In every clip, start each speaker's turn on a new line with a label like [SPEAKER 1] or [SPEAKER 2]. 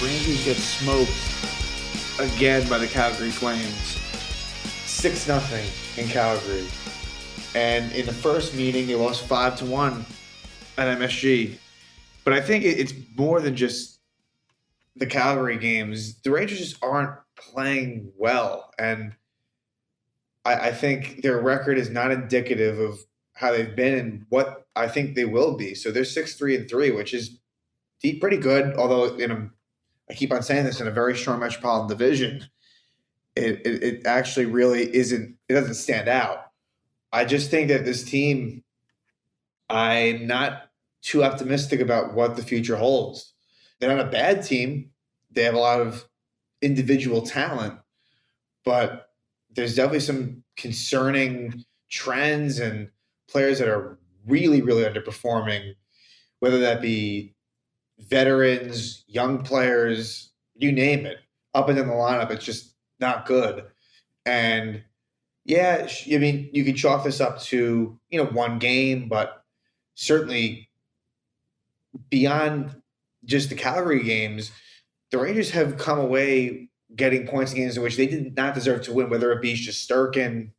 [SPEAKER 1] Rangers get smoked again by the Calgary Flames. 6-0 in Calgary. And in the first meeting, they lost 5-1 at MSG. But I think it's more than just the Calgary games. The Rangers just aren't playing well. And I think their record is not indicative of how they've been and what I think they will be. So they're 6-3-3, which is pretty good, although I keep on saying this, in a very strong metropolitan division, it actually really isn't. It doesn't stand out. I just think that this team, I'm not too optimistic about what the future holds. They're not a bad team. They have a lot of individual talent, but there's definitely some concerning trends and players that are really, really underperforming, whether that be veterans, young players, you name it. Up and down the lineup, it's just not good. And yeah, I mean, you can chalk this up to, one game, but certainly beyond just the Calgary games, the Rangers have come away getting points in games in which they did not deserve to win, whether it be Shesterkin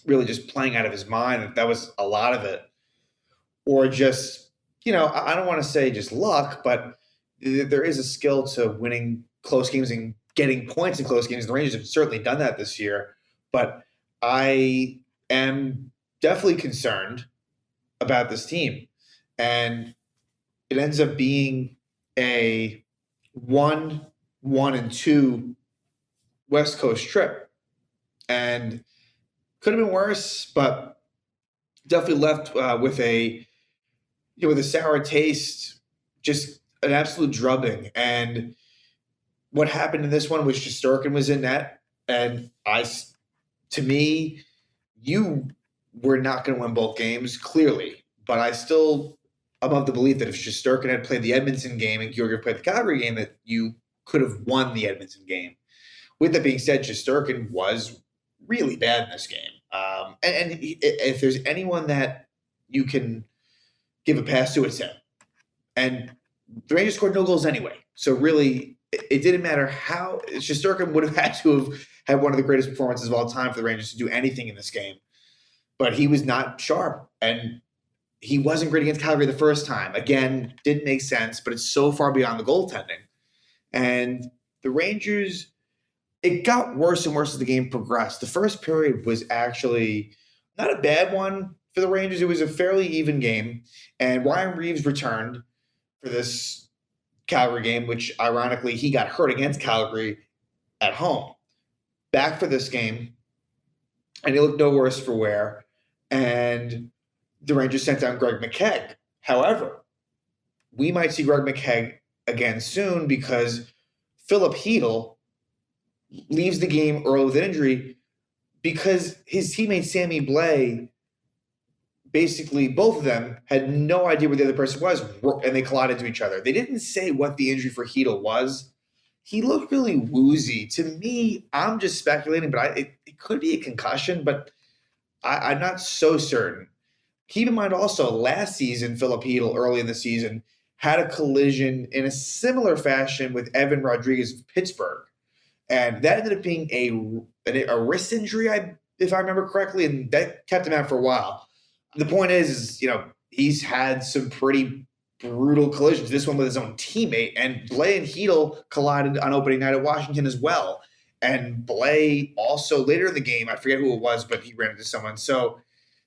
[SPEAKER 1] really just playing out of his mind. That was a lot of it. Or just, I don't want to say just luck, but there is a skill to winning close games and getting points in close games. The Rangers have certainly done that this year. But I am definitely concerned about this team. And it ends up being a 1-1-2 West Coast trip. And could have been worse, but definitely left with a sour taste, just an absolute drubbing. And what happened in this one was Shesterkin was in net, and to me, you were not going to win both games, clearly. But I still am of the belief that if Shesterkin had played the Edmonton game and Georgiev played the Calgary game, that you could have won the Edmonton game. With that being said, Shesterkin was really bad in this game. And if there's anyone that you can give a pass to, it's him. And the Rangers scored no goals anyway. So really, it didn't matter how. Shesterkin would have had to have had one of the greatest performances of all time for the Rangers to do anything in this game. But he was not sharp. And he wasn't great against Calgary the first time. Again, didn't make sense, but it's so far beyond the goaltending. And the Rangers, it got worse and worse as the game progressed. The first period was actually not a bad one for the Rangers. It was a fairly even game. And Ryan Reeves returned for this Calgary game, which ironically he got hurt against Calgary at home. Back for this game, and he looked no worse for wear. And the Rangers sent down Greg McKegg. However, we might see Greg McKegg again soon because Philip Hedl leaves the game early with an injury because his teammate Sammy Blais, basically both of them had no idea where the other person was, and they collided into each other. They didn't say what the injury for Hedl was. He looked really woozy. To me, I'm just speculating, but it could be a concussion, but I'm not so certain. Keep in mind also, last season, Philip Hedl, early in the season, had a collision in a similar fashion with Evan Rodriguez of Pittsburgh. And that ended up being a wrist injury, if I remember correctly, and that kept him out for a while. The point is, he's had some pretty brutal collisions. This one with his own teammate, and Blais and Hedl collided on opening night at Washington as well. And Blais also later in the game, I forget who it was, but he ran into someone. So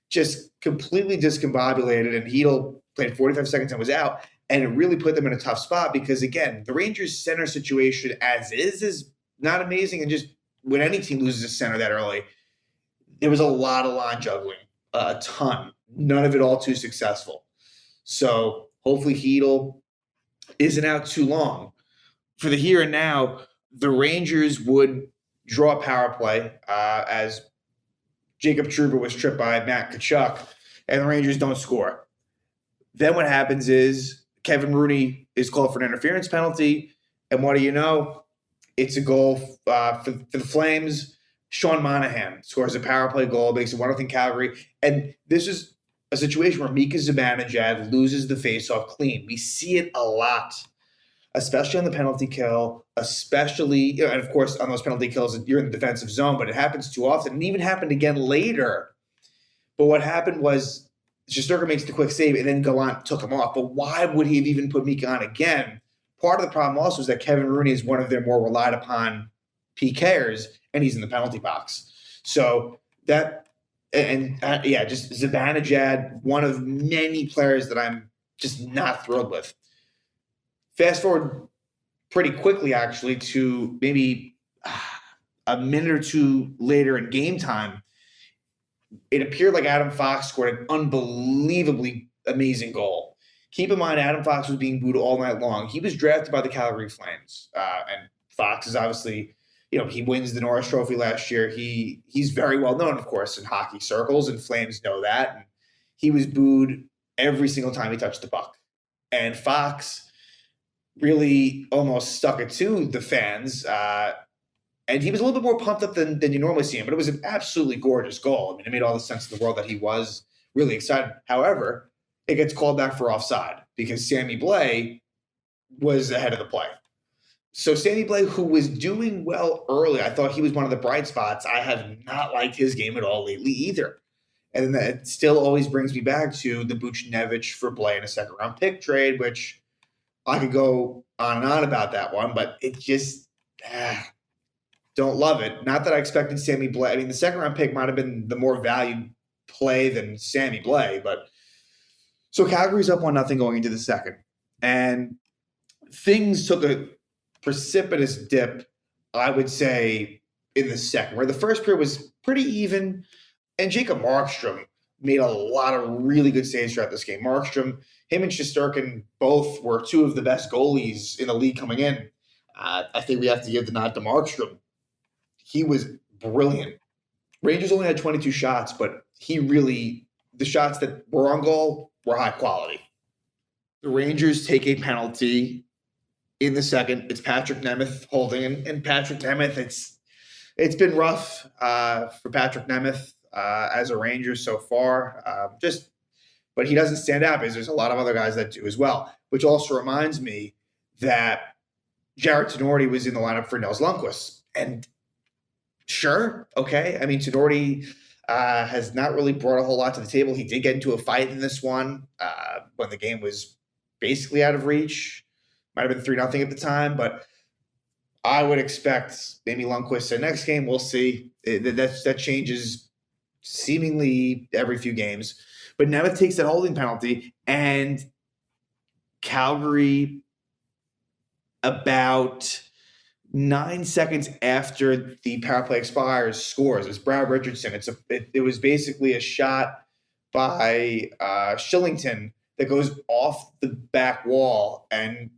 [SPEAKER 1] just completely discombobulated, and Hedl played 45 seconds and was out. And it really put them in a tough spot because, again, the Rangers' center situation as is not amazing. And just when any team loses a center that early, there was a lot of line juggling, a ton. None of it all too successful. So hopefully Hedl isn't out too long. For the here and now, the Rangers would draw a power play as Jacob Trouba was tripped by Matt Tkachuk, and the Rangers don't score. Then what happens is Kevin Rooney is called for an interference penalty, and what do you know? It's a goal for the Flames. Sean Monahan scores a power play goal, makes it 1-0 Calgary. And this is a situation where Mika Zibanejad loses the faceoff clean. We see it a lot especially on the penalty kill, especially, and of course, on those penalty kills, you're in the defensive zone, but it happens too often. And even happened again later. But what happened was Shesterkin makes the quick save, and then Gallant took him off. But why would he have even put Mika on again? Part of the problem also is that Kevin Rooney is one of their more relied upon PKers, and he's in the penalty box. So that, just Zibanejad, one of many players that I'm just not thrilled with. Fast forward pretty quickly, actually, to maybe a minute or two later in game time. It appeared like Adam Fox scored an unbelievably amazing goal. Keep in mind, Adam Fox was being booed all night long. He was drafted by the Calgary Flames, and Fox is obviously, he wins the Norris Trophy last year. He's very well known, of course, in hockey circles, and Flames know that. And he was booed every single time he touched the puck. And Fox really almost stuck it to the fans. And he was a little bit more pumped up than you normally see him, but it was an absolutely gorgeous goal. I mean, it made all the sense in the world that he was really excited. However, it gets called back for offside because Sammy Blais was ahead of the play. So Sammy Blais, who was doing well early, I thought he was one of the bright spots. I have not liked his game at all lately either. And that still always brings me back to the Buchnevich for Blais in a second-round pick trade, which I could go on and on about that one, but it just don't love it. Not that I expected Sammy Blais. I mean, the second-round pick might have been the more valued play than Sammy Blais, but so Calgary's up 1-0 going into the second, and things took a precipitous dip, I would say, in the second, where the first period was pretty even, and Jacob Markstrom made a lot of really good saves throughout this game. Markstrom, him and Shesterkin both were two of the best goalies in the league coming in. I think we have to give the nod to Markstrom. He was brilliant. Rangers only had 22 shots, but the shots that were on goal were high quality. The Rangers take a penalty in the second. It's Patrick Nemeth holding, and Patrick Nemeth, it's been rough for Patrick Nemeth as a Ranger so far. But he doesn't stand out because there's a lot of other guys that do as well, which also reminds me that Jarred Tinordi was in the lineup for Nils Lundkvist. And sure, okay. I mean, Tinordi has not really brought a whole lot to the table. He did get into a fight in this one when the game was basically out of reach. Might have been 3-0 at the time, but I would expect maybe Lundkvist the next game. We'll see. That changes seemingly every few games. But Nemeth takes that holding penalty, and Calgary, about 9 seconds after the power play expires, scores. It's Brad Richardson. It was basically a shot by Shillington that goes off the back wall, and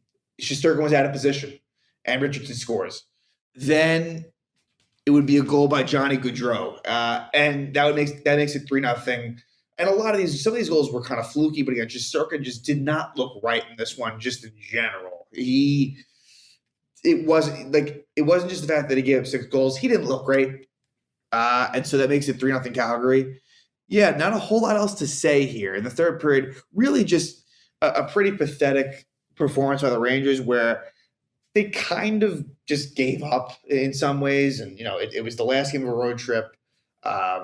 [SPEAKER 1] Shesterkin was out of position, and Richardson scores. Then it would be a goal by Johnny Gaudreau, and that makes it 3-0. And some of these goals were kind of fluky, but again, Shesterkin just did not look right in this one, just in general. It wasn't just the fact that he gave up 6 goals. He didn't look great. And so that makes it 3-0 Calgary. Yeah, not a whole lot else to say here. In the third period, really just a pretty pathetic performance by the Rangers where they kind of just gave up in some ways. And, it was the last game of a road trip.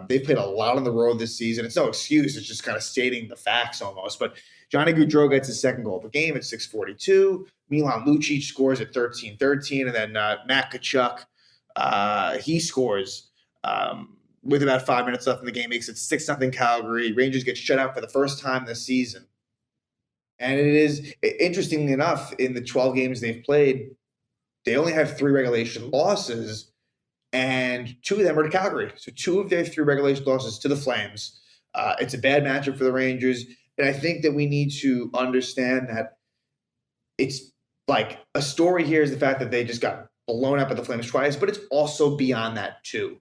[SPEAKER 1] They've played a lot on the road this season. It's no excuse. It's just kind of stating the facts almost. But Johnny Gaudreau gets his second goal of the game at 6:42. Milan Lucic scores at 13:13. And then Matt Tkachuk, he scores with about 5 minutes left in the game, makes it 6-0 Calgary. Rangers get shut out for the first time this season. And it is, interestingly enough, in the 12 games they've played, they only have 3 regulation losses, and 2 of them are to Calgary. So 2 of their 3 regulation losses to the Flames. It's a bad matchup for the Rangers, and I think that we need to understand that it's like a story here is the fact that they just got blown up by the Flames twice, but it's also beyond that too.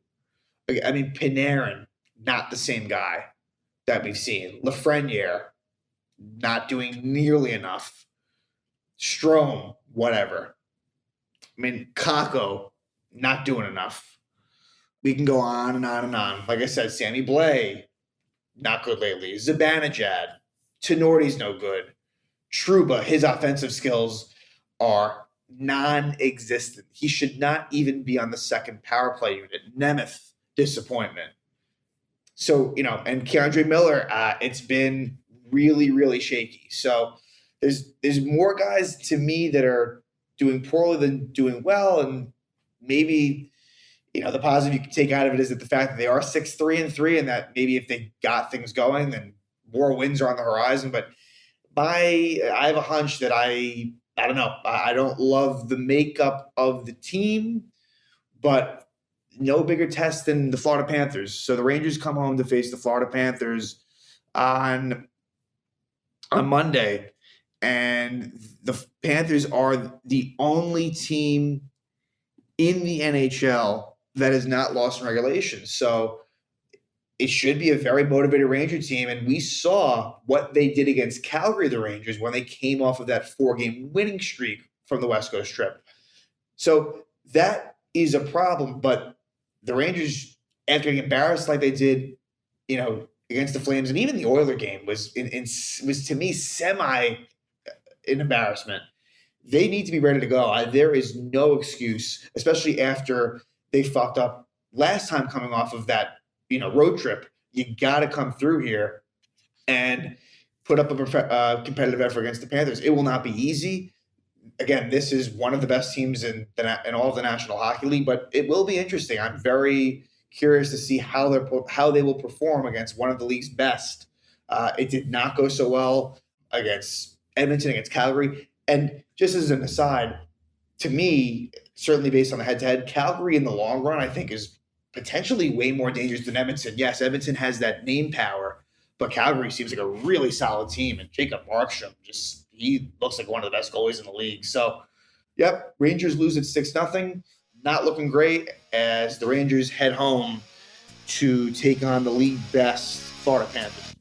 [SPEAKER 1] I mean, Panarin, not the same guy that we've seen. Lafreniere, not doing nearly enough. Strome, whatever. I mean, Kakko, not doing enough. We can go on and on and on. Like I said, Sammy Blais, not good lately. Zibanejad, Tinordi's no good. Trouba, his offensive skills are non-existent. He should not even be on the second power play unit. Nemeth, disappointment. So, and Keandre Miller, it's been really, really shaky. So there's more guys to me that are doing poorly than doing well. And maybe, the positive you can take out of it is that the fact that they are 6-3-3, and that maybe if they got things going, then more wins are on the horizon. But I have a hunch that I don't know. I don't love the makeup of the team, but no bigger test than the Florida Panthers. So the Rangers come home to face the Florida Panthers on Monday, and the Panthers are the only team in the NHL that has not lost in regulation. So it should be a very motivated Ranger team. And we saw what they did against Calgary, the Rangers, when they came off of that 4-game winning streak from the West Coast trip. So that is a problem. But the Rangers, after getting embarrassed like they did, against the Flames, and even the Oiler game was to me semi an embarrassment. They need to be ready to go. There is no excuse, especially after they fucked up last time coming off of that road trip. You got to come through here and put up a competitive effort against the Panthers. It will not be easy. Again, this is one of the best teams in all of the National Hockey League, but it will be interesting. I'm very curious to see how they will perform against one of the league's best. It did not go so well against Edmonton, against Calgary. And just as an aside, to me, certainly based on the head-to-head, Calgary in the long run, I think, is potentially way more dangerous than Edmonton. Yes, Edmonton has that name power, but Calgary seems like a really solid team. And Jacob Markstrom, he looks like one of the best goalies in the league. So, yep, Rangers lose at 6-0. Not looking great as the Rangers head home to take on the league best Florida Panthers.